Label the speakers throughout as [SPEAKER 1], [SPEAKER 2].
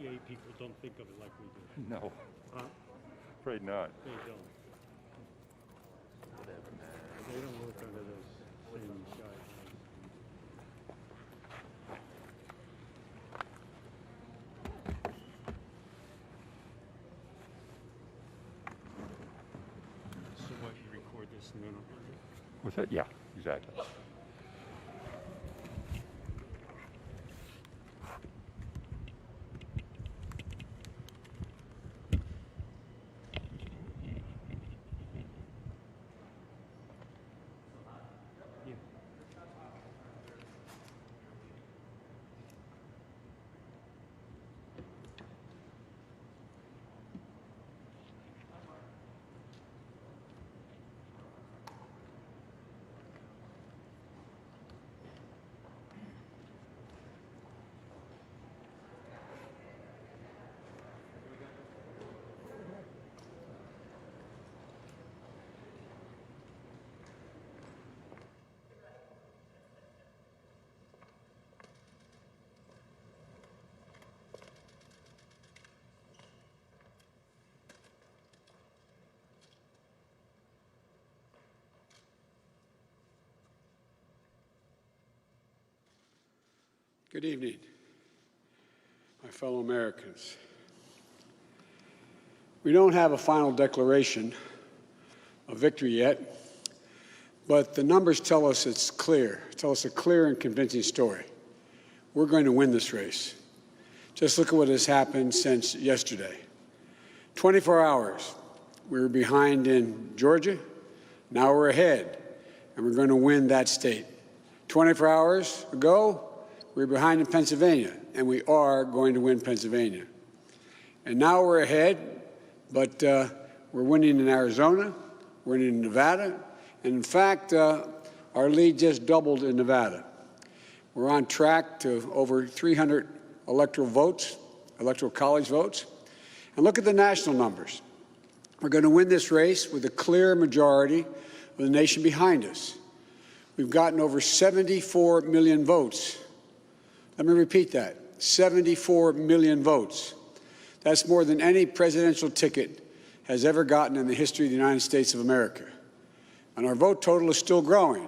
[SPEAKER 1] PA people don't think of it like we do.
[SPEAKER 2] No,
[SPEAKER 1] Huh?
[SPEAKER 2] afraid not.
[SPEAKER 1] They don't.
[SPEAKER 2] Whatever, man.
[SPEAKER 1] They don't work under those same guidelines. So what, you record this and then upload it?
[SPEAKER 2] What's that? Yeah, exactly.
[SPEAKER 3] Good evening, my fellow Americans. We don't have a final declaration of victory yet, but the numbers tell us it's clear, tell us a clear and convincing story. We're going to win this race. Just look at what has happened since yesterday. 24 hours, we were behind in Georgia, now we're ahead, and we're going to win that state. 24 hours ago, we were behind in Pennsylvania, and we are going to win Pennsylvania. And now we're ahead, but we're winning in Arizona, we're winning in Nevada, and in fact, our lead just doubled in Nevada. We're on track to over 300 electoral votes, electoral college votes. And look at the national numbers. We're going to win this race with a clear majority of the nation behind us. We've gotten over 74 million votes. Let me repeat that, 74 million votes. That's more than any presidential ticket has ever gotten in the history of the United States of America. And our vote total is still growing.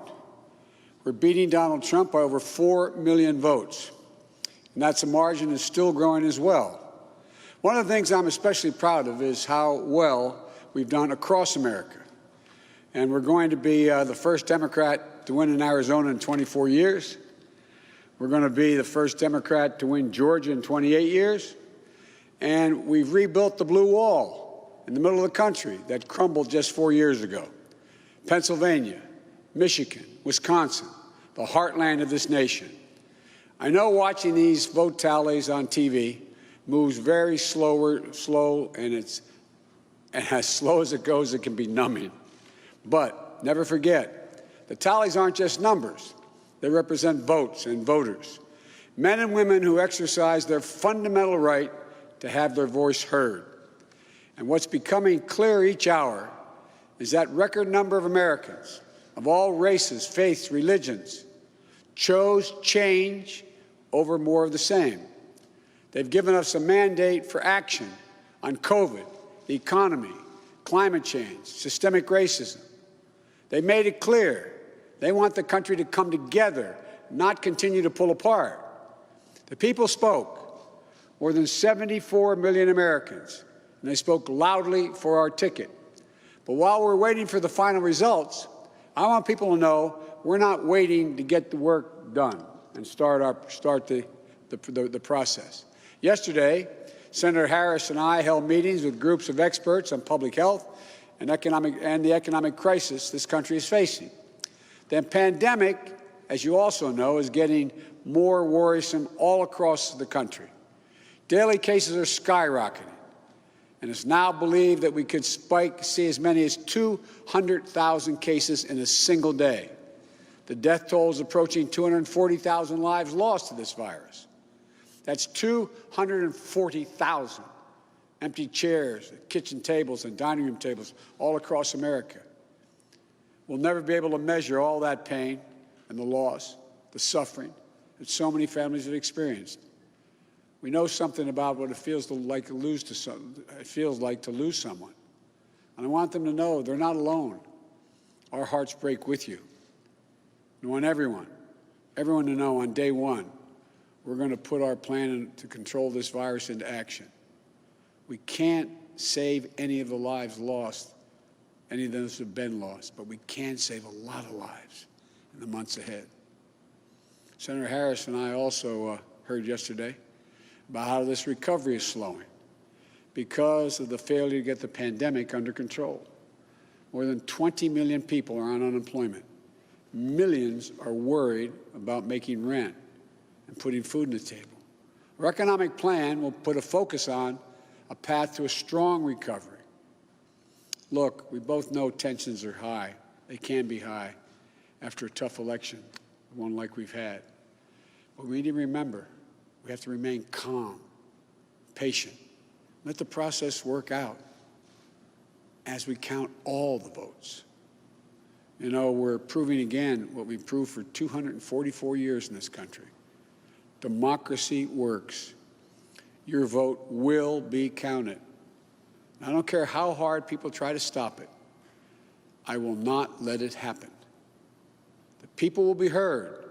[SPEAKER 3] We're beating Donald Trump by over 4 million votes. And that's a margin that's still growing as well. One of the things I'm especially proud of is how well we've done across America. And we're going to be the first Democrat to win in Arizona in 24 years. We're going to be the first Democrat to win Georgia in 28 years. And we've rebuilt the blue wall in the middle of the country that crumbled just 4 years ago. Pennsylvania, Michigan, Wisconsin, the heartland of this nation. I know watching these vote tallies on TV moves very slow, and as slow as it goes, it can be numbing. But never forget, the tallies aren't just numbers. They represent votes and voters, men and women who exercise their fundamental right to have their voice heard. And what's becoming clear each hour is that record number of Americans of all races, faiths, religions chose change over more of the same. They've given us a mandate for action on COVID, the economy, climate change, systemic racism. They made it clear they want the country to come together, not continue to pull apart. The people spoke, more than 74 million Americans, and they spoke loudly for our ticket. But while we're waiting for the final results, I want people to know we're not waiting to get the work done and start the process. Yesterday, Senator Harris and I held meetings with groups of experts on public health and the economic crisis this country is facing. The pandemic, as you also know, is getting more worrisome all across the country. Daily cases are skyrocketing, and it's now believed that we could see as many as 200,000 cases in a single day. The death toll is approaching 240,000 lives lost to this virus. That's 240,000 empty chairs, kitchen tables, and dining room tables all across America. We'll never be able to measure all that pain and the loss, the suffering that so many families have experienced. We know something about what it feels like to lose someone. And I want them to know they're not alone. Our hearts break with you. I want everyone to know on day one, we're going to put our plan to control this virus into action. We can't save any of the lives lost, any of those who have been lost, but we can save a lot of lives in the months ahead. Senator Harris and I also heard yesterday about how this recovery is slowing because of the failure to get the pandemic under control. More than 20 million people are on unemployment. Millions are worried about making rent and putting food on the table. Our economic plan will put a focus on a path to a strong recovery. Look, we both know tensions are high. They can be high after a tough election, one like we've had. But we need to remember, we have to remain calm, patient. Let the process work out as we count all the votes. You know, we're proving again what we've proved for 244 years in this country. Democracy works. Your vote will be counted. I don't care how hard people try to stop it. I will not let it happen. The people will be heard.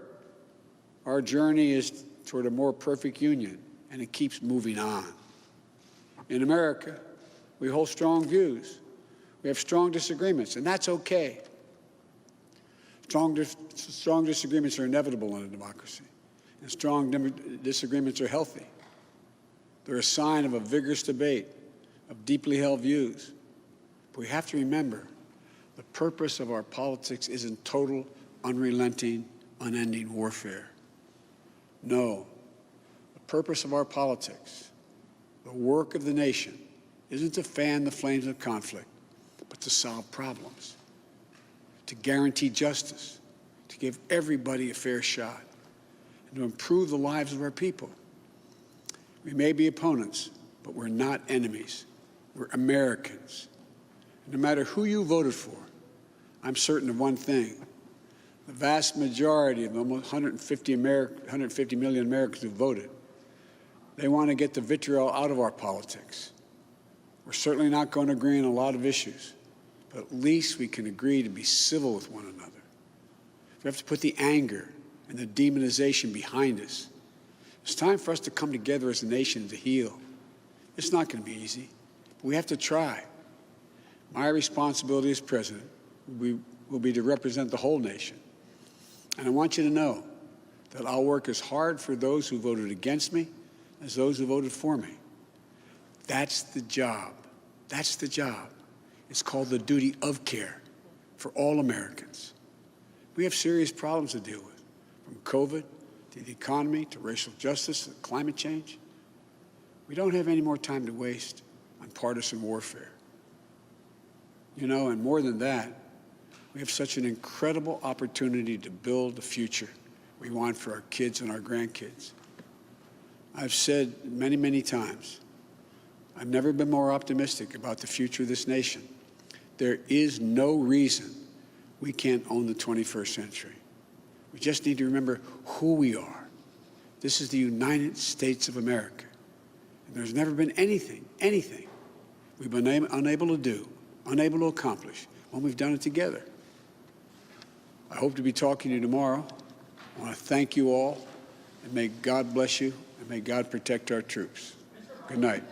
[SPEAKER 3] Our journey is toward a more perfect union, and it keeps moving on. In America, we hold strong views. We have strong disagreements, and that's okay. Strong disagreements are inevitable in a democracy, and strong disagreements are healthy. They're a sign of a vigorous debate, of deeply held views. But we have to remember, the purpose of our politics isn't total, unrelenting, unending warfare. No, the purpose of our politics, the work of the nation, isn't to fan the flames of conflict, but to solve problems, to guarantee justice, to give everybody a fair shot, and to improve the lives of our people. We may be opponents, but we're not enemies. We're Americans. No matter who you voted for, I'm certain of one thing. The vast majority of almost 150 million Americans who voted, they want to get the vitriol out of our politics. We're certainly not going to agree on a lot of issues, but at least we can agree to be civil with one another. We have to put the anger and the demonization behind us. It's time for us to come together as a nation to heal. It's not going to be easy, but we have to try. My responsibility as president will be to represent the whole nation. And I want you to know that I'll work as hard for those who voted against me as those who voted for me. That's the job. That's the job. It's called the duty of care for all Americans. We have serious problems to deal with, from COVID to the economy to racial justice to climate change. We don't have any more time to waste on partisan warfare. You know, and more than that, we have such an incredible opportunity to build the future we want for our kids and our grandkids. I've said many, many times, I've never been more optimistic about the future of this nation. There is no reason we can't own the 21st century. We just need to remember who we are. This is the United States of America. And there's never been anything we've been unable to do, unable to accomplish when we've done it together. I hope to be talking to you tomorrow. I want to thank you all, and may God bless you, and may God protect our troops. Good night.